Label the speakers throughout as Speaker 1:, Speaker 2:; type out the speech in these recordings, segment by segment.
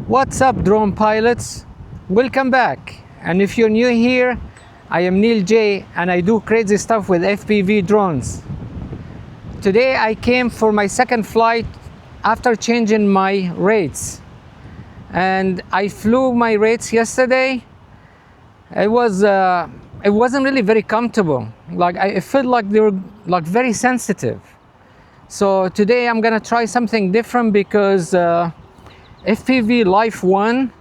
Speaker 1: What's up, drone pilots? Welcome back. And if you're new here, I am Neil J and I do crazy stuff with FPV drones. Today I came for my second flight after changing my rates. And I flew my rates yesterday. It wasn't really very comfortable. I felt like they were very sensitive. So today I'm gonna try something different because FPV Life 1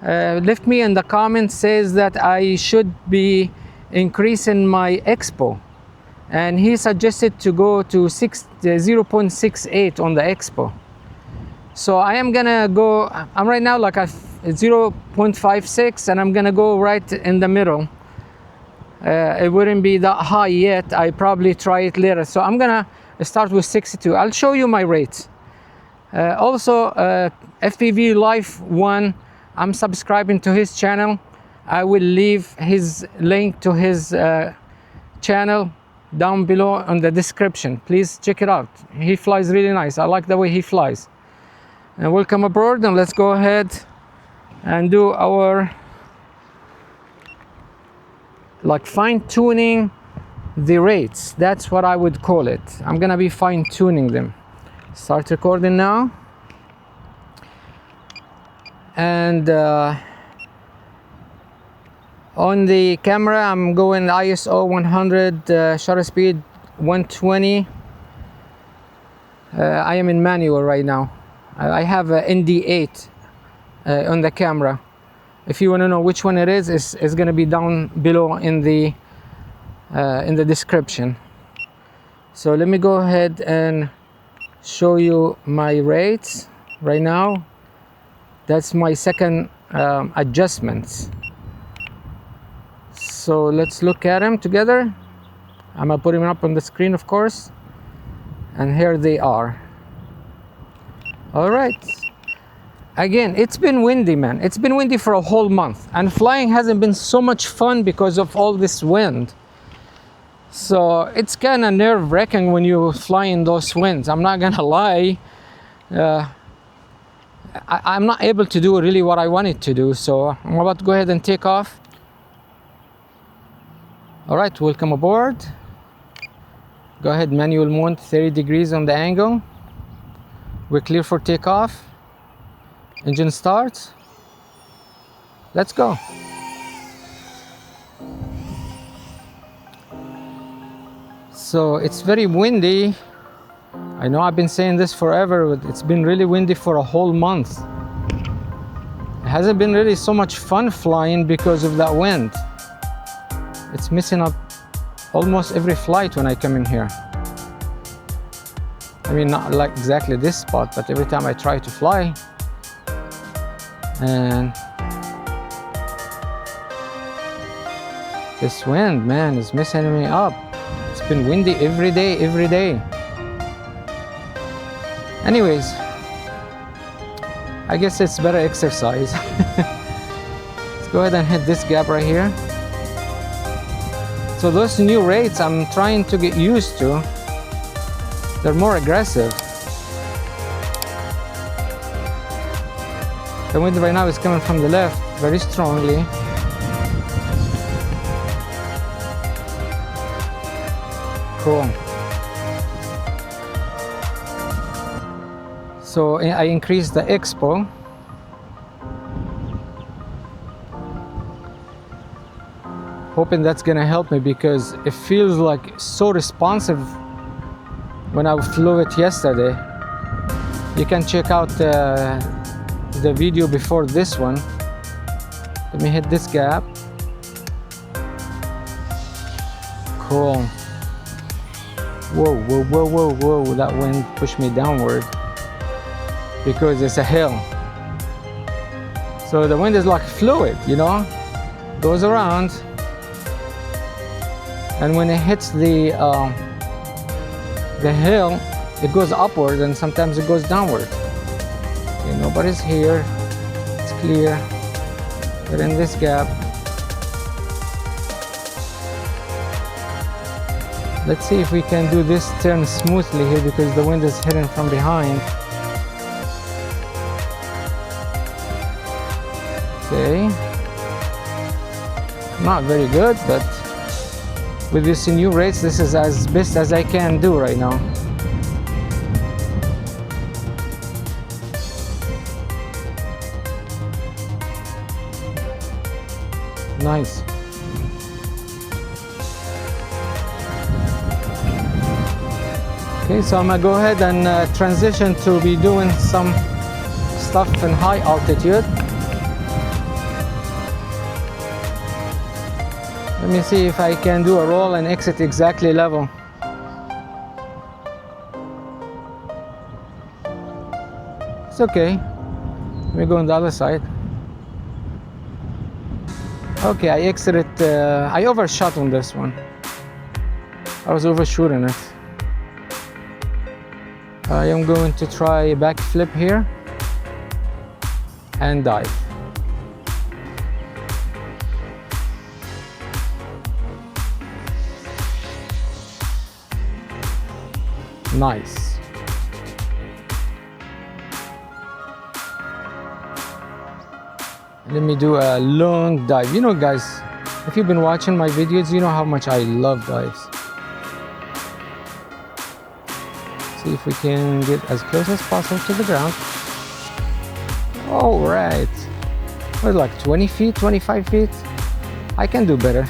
Speaker 1: left me in the comments, says that I should be increasing my Expo, and he suggested to go to 0.68 on the Expo. So I am gonna go, I'm right now like at 0.56 and I'm gonna go right in the middle. It wouldn't be that high yet. I probably try it later. So I'm gonna start with 62. I'll show you my rates. Also, FPV Life 1, I'm subscribing to his channel. I will leave his link to his channel down below in the description. Please check it out. He flies really nice. I like the way he flies. And welcome aboard, and let's go ahead and do our fine-tuning the rates. That's what I would call it. I'm gonna be fine-tuning them. Start recording now. And on the camera I'm going ISO 100, shutter speed 120. I am in manual right now. I have a ND8 on the camera. If you want to know which one it is, it's going to be down below in the description. So let me go ahead and show you my rates right now. That's my second adjustments. So let's look at them together. I'm gonna put them up on the screen, of course, and here they are. All right. Again, it's been windy, man. It's been windy for a whole month, and flying hasn't been so much fun because of all this wind. So it's kind of nerve-wracking when you fly in those winds. I'm not gonna lie. I'm not able to do really what I wanted to do, so I'm about to go ahead and take off. All right, welcome aboard. Go ahead, manual mount, 30 degrees on the angle. We're clear for takeoff. Engine starts. Let's go. So it's very windy. I know I've been saying this forever, but it's been really windy for a whole month. It hasn't been really so much fun flying because of that wind. It's messing up almost every flight when I come in here. I mean, not like exactly this spot, but every time I try to fly. And this wind, man, is messing me up. It's been windy every day. Anyways, I guess it's better exercise. Let's go ahead and hit this gap right here. So those new rates I'm trying to get used to. They're more aggressive. The wind right now is coming from the left very strongly. Cool. So I increased the Expo. Hoping that's gonna help me because it feels like so responsive when I flew it yesterday. You can check out the video before this one. Let me hit this gap. Cool. Whoa, that wind pushed me downward because it's a hill. So the wind is like fluid, you know, goes around, and when it hits the hill, it goes upward and sometimes it goes downward. Okay, nobody's here. It's clear. We're in this gap. Let's see if we can do this turn smoothly here because the wind is hitting from behind. Okay. Not very good, but with these new rates, this is as best as I can do right now. Nice. Okay, so I'm gonna go ahead and transition to be doing some stuff in high altitude. Let me see if I can do a roll and exit exactly level. It's okay. Let me go on the other side. Okay, I exited, I overshot on this one. I was overshooting it. I am going to try a backflip here and dive. Nice. Let me do a long dive. You know, guys, if you've been watching my videos, you know how much I love dives. See if we can get as close as possible to the ground. All right. We're like 20 feet, 25 feet. I can do better.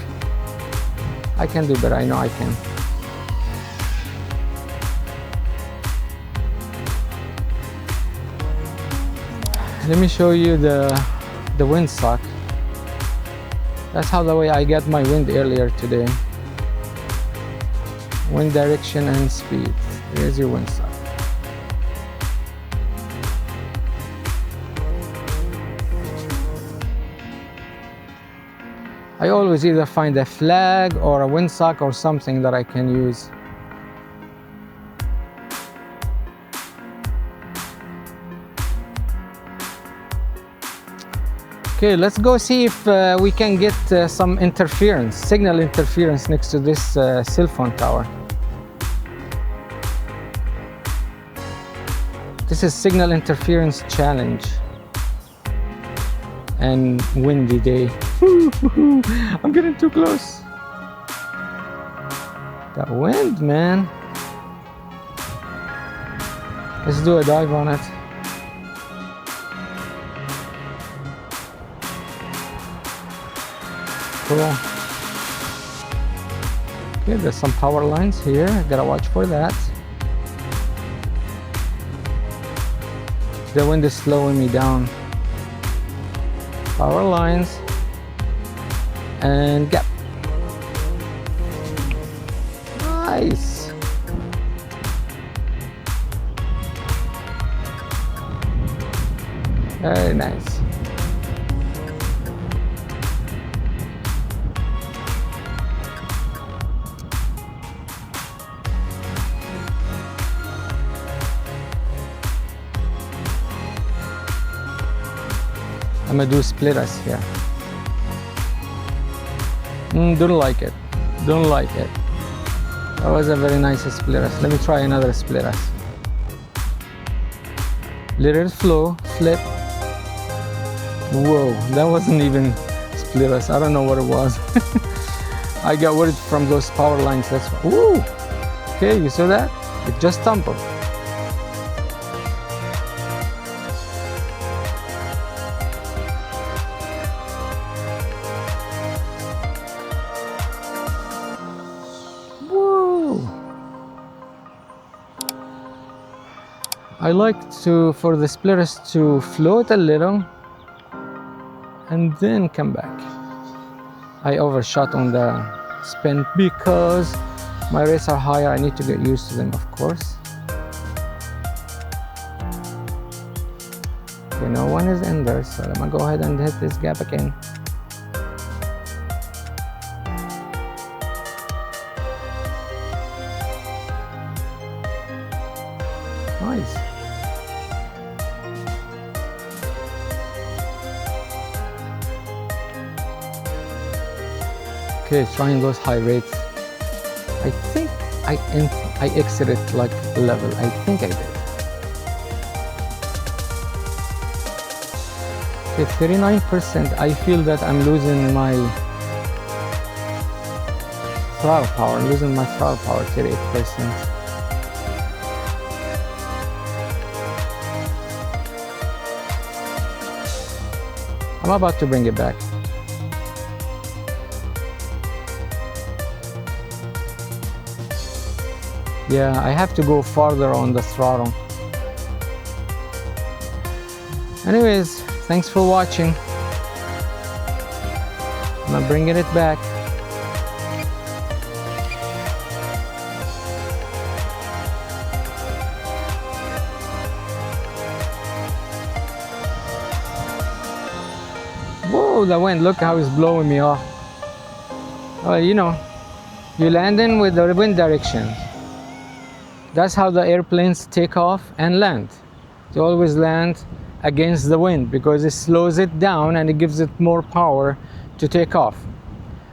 Speaker 1: I can do better. I know I can. Let me show you the windsock. That's how the way I got my wind earlier today. Wind direction and speed. Here's your windsock. I always either find a flag or a windsock or something that I can use. Okay, let's go see if we can get some interference, signal interference next to this cell phone tower. This is signal interference challenge and windy day. I'm getting too close. That wind, man. Let's do a dive on it. Cool. Okay, there's some power lines here. Gotta watch for that. The wind is slowing me down. Power lines and gap. Nice. Very nice. I'm gonna do splitters here. Don't like it. Don't like it. That was a very nice splitters. Let me try another splitters. Let it flow, flip. Whoa, that wasn't even splitters. I don't know what it was. I got worried from those power lines. That's woo. Okay, you saw that? It just tumbled. I like for the splitters to float a little and then come back. I overshot on the spin because my rates are higher. I need to get used to them, of course. Okay, no one is in there, so I'm gonna go ahead and hit this gap again. Nice. Okay, trying those high rates. I think I exited like level. I think I did. At 39%, I feel that I'm losing my throttle power. I'm losing my throttle power, 38%. I'm about to bring it back. Yeah, I have to go farther on the throttle. Anyways, thanks for watching. I'm bringing it back. Whoa, the wind, look how it's blowing me off. Well, you know, you landing with the wind direction. That's how the airplanes take off and land. They always land against the wind because it slows it down and it gives it more power to take off.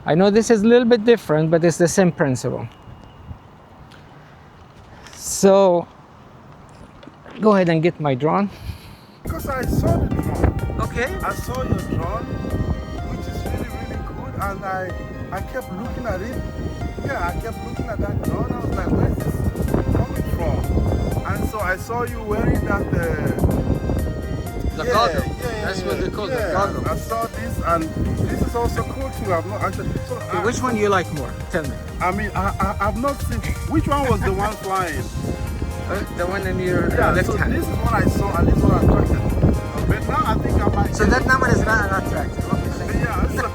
Speaker 1: I know this is a little bit different, but it's the same principle. So, go ahead and get my drone.
Speaker 2: Because I saw the drone.
Speaker 1: Okay.
Speaker 2: I saw your drone, which is really, really good, and I kept looking at it. Yeah, I kept looking at that drone. I was like, where's this coming from? And so I saw you wearing that
Speaker 1: goggle. That's what they call the goggle.
Speaker 2: I saw this, and this is also cool too. I've not actually. So
Speaker 1: which one you like more? Tell me.
Speaker 2: I mean, I've not seen. Which one was the one flying?
Speaker 1: The one in your left
Speaker 2: so
Speaker 1: hand.
Speaker 2: This is what I saw, and this is what I'm attracted. But now I think I might.
Speaker 1: So that number is not attractive. Okay.
Speaker 2: Yeah. So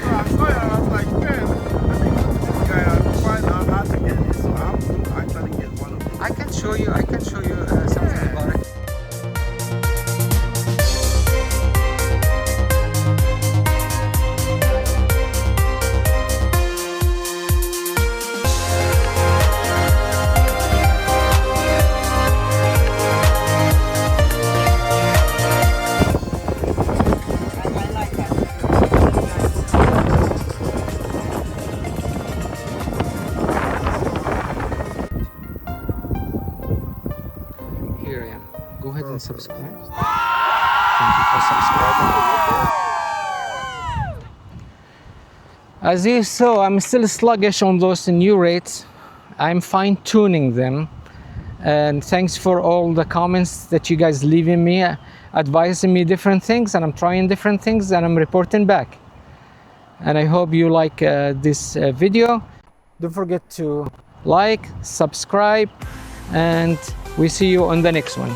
Speaker 2: I saw it, and I was like, man, let me go to this guy and find out how to get this. So I'm going to actually get one of them.
Speaker 1: I can show you something about it. Here I am. Go ahead and subscribe. Thank you for subscribing. As you saw, I'm still sluggish on those new rates. I'm fine-tuning them. And thanks for all the comments that you guys leaving me, advising me different things, and I'm trying different things, and I'm reporting back. And I hope you like this video. Don't forget to like, subscribe, and we see you on the next one.